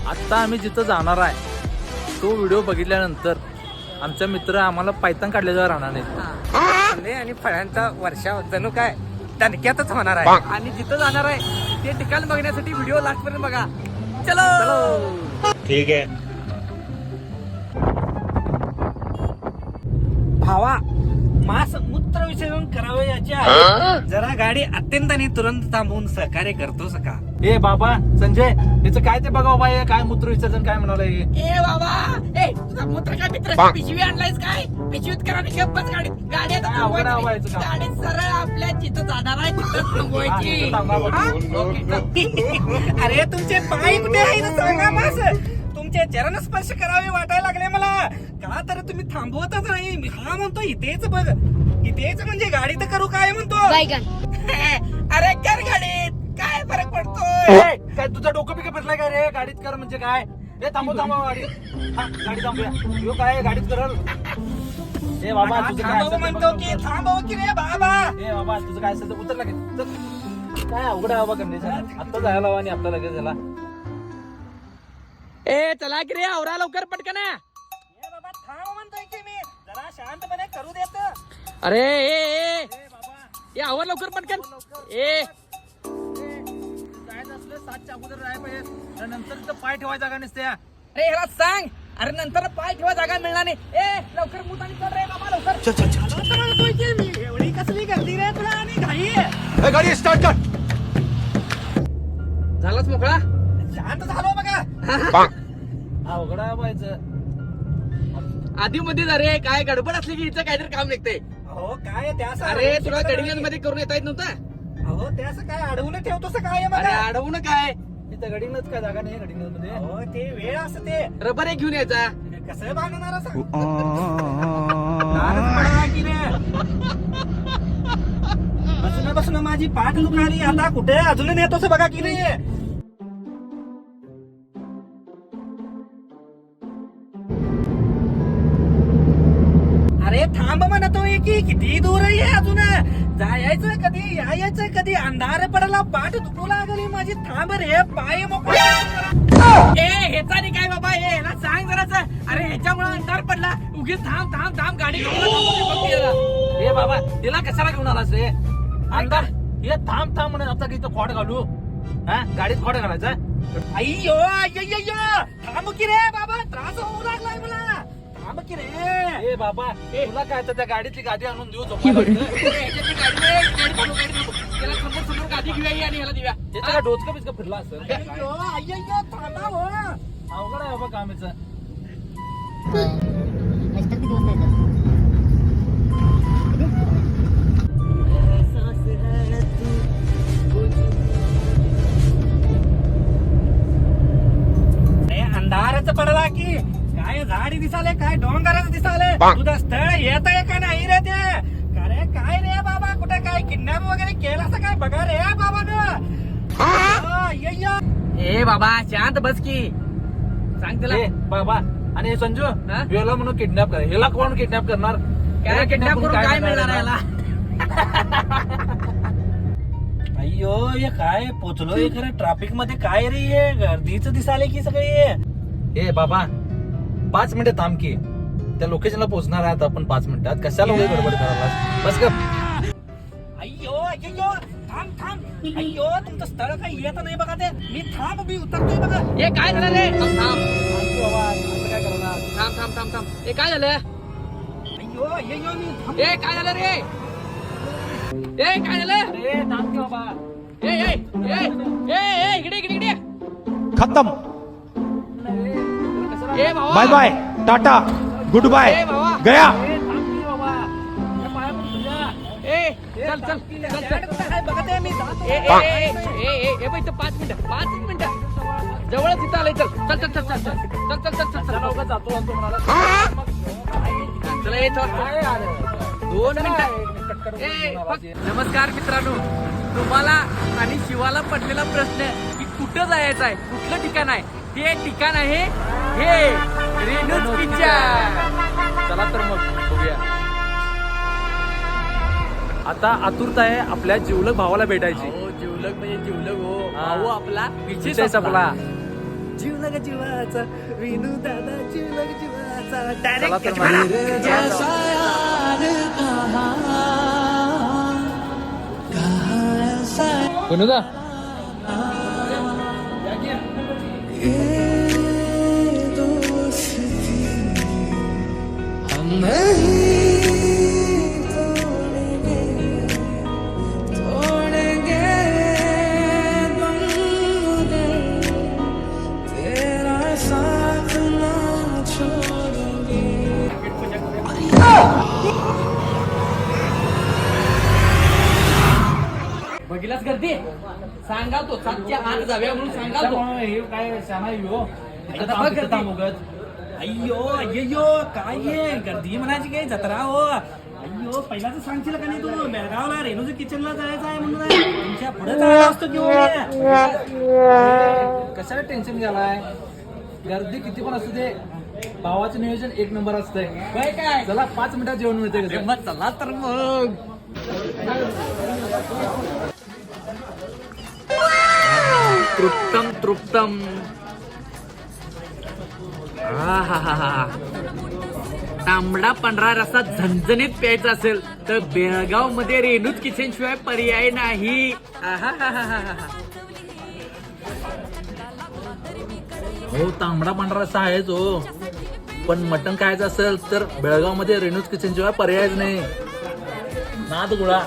आत्ता आम्ही जिथं जाणार आहे तो व्हिडिओ बघितल्यानंतर आमचा मित्र आम्हाला पायथन काढल्याशिवाय राहणार नाही. आणि फळांचा वर्षा जणू काय दणक्यातच होणार आहे. आणि जिथं जाणार आहे ते ठिकाण बघण्यासाठी व्हिडिओ लास्ट पर्यंत बघा. चलो ठीक आहे. भावा मास मूत्र विसर्जन करावे याची आहे. जरा गाडी अत्यंत आणि तुरंत थांबवून सहकार्य करतोस का? ए बाबा संजय त्याचं काय ते बघा बाबा, काय मूत्र विसर्जन काय म्हणाले. ए बाबा ए तुझा मूत्र काय मित्र पिशवी आणलायस काय? पिशवीत करा आणि गप्पच गाडीत गाडी आता थांबवायची. गाडी सरळ आपल्या जिथं जाणार आहे तिथं थांबवायची. अरे तुमचे पाय कुठे आहे सांगा मास. तुमचे चरण स्पर्श करावे वाटायला लागले मला. का तर तुम्ही थांबवतच नाही. मी हा म्हणतो इथेच बघ, इथेच म्हणजे गाडी तर करू काय म्हणतो. अरे कर गाडीत काय फरक पडतोय. काय तुझं डोकं बिकं फिरलाय का रे? गाडीत कर म्हणजे काय? ए थांबव गाडी. गाडी थांबूया. यो काय गाडीत करल. ए बाबा तुझं काय थांबव म्हणतो की थांबव की रे बाबा. ए बाबा तुझं काय असेल तर उतर लागेल. काय अवघड आहे बाबा कंडिशन. आता जायला हवा आणि आपला लगेच झाला. ए चला की रे आवरा लवकर पटकन. ए बाबा थांब म्हणतोय की मी. जरा शांतपणे करू देत. अरे ए बाबा ए आवर लवकर पटकन. ए जायचं असलं 7च्या अगोदर जायला पाहिजे. नंतर तिथं पाय ठेवायचा जागा नसते. अरे ह्याला सांग. अरे नंतर पाय ठेवा जागा मिळणार नाही. ए लवकर मूत आणि चल रे बाबा लवकर. चल म्हणतोय की मी. एवढी कसली गर्दी रे तुला आणि घाई आहे. गाडी स्टार्ट कर. झालाच मोकळा. शांत झालो बघा. अवघड आहे बायचं. आधी मध्ये अरे काय गडबड असली की हिचं काहीतरी काम निघते. हो काय त्यास अरे तुला गडिंग मध्ये करून येता येत नव्हतं. अहो त्यास काय अडवून ठेवतोस काय? अडवून काय तिथं गडीनच काय जागा नाही. गडीन मध्ये हो ते वेळ असं ते रबर एक घेऊन यायचा. कसं बांधणार बसून बसून माझी पाठ दुखणारी. आता कुठे अजून नेतोस बघा की रे. अरे थांब म्हणतोय की किती दूर आहे अजून. जायचं कधी यायचं कधी. अंधार पडला पाठ दुखू लागली माझी. थांब रे पाय मोकळे. ए ह्याचा नाही काय बाबा. हे ना सांग जराच. अरे ह्याच्यामुळे अंधार पडला. उगीच थांब थांब थांब गाडी ए बाबा तिला कशाला घेऊन आलास रे? अंधार हे थांब थांब म्हणून आता इथं खोड घालू. हा गाडीत खोड घालायचा. अय्यो अय्यो थांब की रे बाबा. त्रास होऊ लागलाय मला. थांब की रे. ए बाबा तुला काय तर त्या गाडीतली गादी आणून देऊ. त्याला समोर समोर गादी घेऊया आणि ह्याला देऊया. त्याचं काय डोचकं बिचकं फिरला असेल. अय्यो अय्यो थांबा हो. अवघड आहे बाबा कामाचं. अंधारच पडला की काय झाडी दिसाले काय डोंगराच दिसाले. तुझं स्थळ येत आहे का नाही रे ते? अरे काय रे बाबा कुठे काय किडनॅप वगैरे केलं असं काय बघा रे बाबा न. ए बाबा शांत बस की. सांग तिला बाबा. आणि हे संजू याला म्हणून किडनॅप कर. ह्याला कोण किडनॅप करणार? काय किडनॅप करून काय मिळणार आहे याला? अय्यो हे काय पोचलो हे खरं ट्रॅफिक मध्ये. काय रे हे गर्दीच दिसाले की सगळे. ए बाबा 5 मिनिटं थांब की. त्या लोकेशनला पोहोचणार आहे आता आपण 5 मिनिटात. कशाला उद्या गडबड करायला बस का? अय्यो अय्यो थांब थांब. अय्यो तुमचं स्थळ काही येत नाही बघा ते. मी थांब मी उतरतोय बघा. हे काय झालं रे? थांब बाबा असं काय करणार? थांब थांब थांब थांब. हे काय झालं? अय्यो अय्यो मी थांब. हे काय झालं रे? ए काय झालं? अरे थांब की बाबा. ए ए ए ए इकडे इकडे इकडे. खत्म. ए बाबा bye bye tata good bye गया. ए थांब की बाबा. या पाया पडून तुझ्या. ए चल चल चल बघत आहे मी. ए ए ए ए बाई 5 मिनिटं जवळच इथं आलंय. चल चल चल चल चल चल चल चल चल चला उगा जातो म्हणतो म्हणाला. चला येतो 2 मिनिटं. नमस्कार मित्रांनो. तुम्हाला आणि शिवाला पडलेला प्रश्न की कुठं जायचं आहे, कुठलं ठिकाण आहे. ते ठिकाण आहे हे रेणूज पिक्चर. चला तर मग बघूया. आता आतुरता आहे आपल्या जिवलग भावाला भेटायची. जिवलग म्हणजे जिवलग हो. भाऊ आपला विशेष आपला. जीवलग जीवाचा विनू दादा जीवलग जीवाचा चला तर विनूदा बघिलाच गर्दी सांगा तो 7च्या आत जाऊया म्हणून सांगा तो हे काय श्यामा येऊ अय्यो अय्यो काय आहे गर्दी म्हणायची काय जत्रा हो अय्यो पहिला तर सांगशील का नाही तू बेळगावला रेणूच्या किचनला जायचं आहे म्हणून तुमच्या पुढे जायला असतो किंवा कशाला टेन्शन घ्यालाय गर्दी किती पण असू दे भावाचं नियोजन एक नंबर असतंय काय काय चला 5 मिनिटात जेवण मिळते मग चला तर मग तृप्तम तृप्तम तांबडा पांढरा रस्सा झणझणीत प्यायचा असेल तर बेळगाव मध्ये रेणूच किचन शिवाय पर्याय नाही. हो तांबडा पांढरा रस्सा आहेच हो पण मटण खायचं असेल तर बेळगाव मध्ये रेणूज किचन शिवाय पर्यायच नाही. नाद गुळा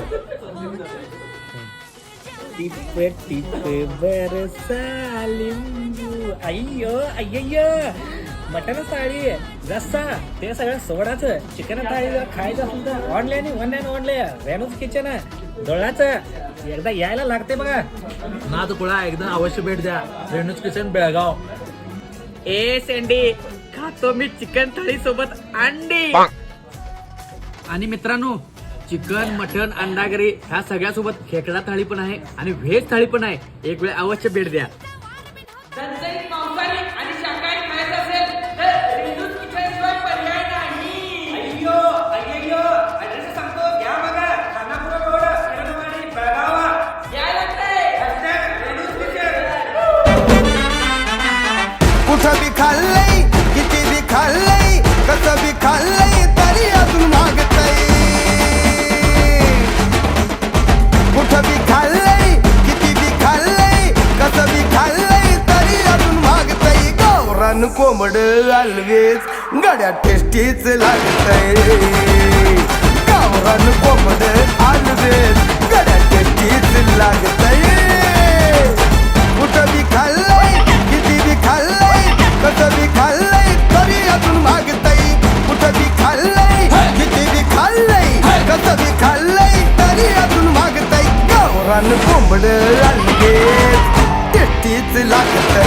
टिप टिप बरसा लिंबू अय्यो अय्यो मटन थाळी रस्सा ते सगळं सोडाचं चिकन थाळी जर खायचं असेल तर ऑनलाईन रेणूज किचन दोळाचं एकदा यायला लागते बघा. नाद गुळा एकदम अवश्य भेट द्या रेणूज किचन बेळगाव. ए सेंडी खातो मी चिकन थाळी सोबत अंडी. आणि मित्रांनो चिकन मटन अंडा करी ह्या सगळ्या सोबत खेकडा थाळी पण आहे आणि व्हेज थाळी पण आहे. एक वेळ अवश्य भेट द्या. कुठं बी खाल्लंय किती बी खाल्लंय कसं बी खाल्लंय तरी अजून मागतय. कुठं बी खाल्लंय किती बी खाल्लंय कसं बी खाल्लंय तरी अजून मागतय. गावरान कोंबड अलवेज गड्या टेस्टीच लागतय. गावरान कोंबड अलवेज गड्या टेस्टीच लागतय. कुठं बी खाल्लंय किती बी खाल्लंय कसं बी खाल्लंय तरी अजून मागतय. कुठं बी खाल्लंय किती बी खाल्लंय कसं बी खाल्लंय तरी अजून मागतय. गावरान कोंबड अलवेज टेस्टीच लागतय.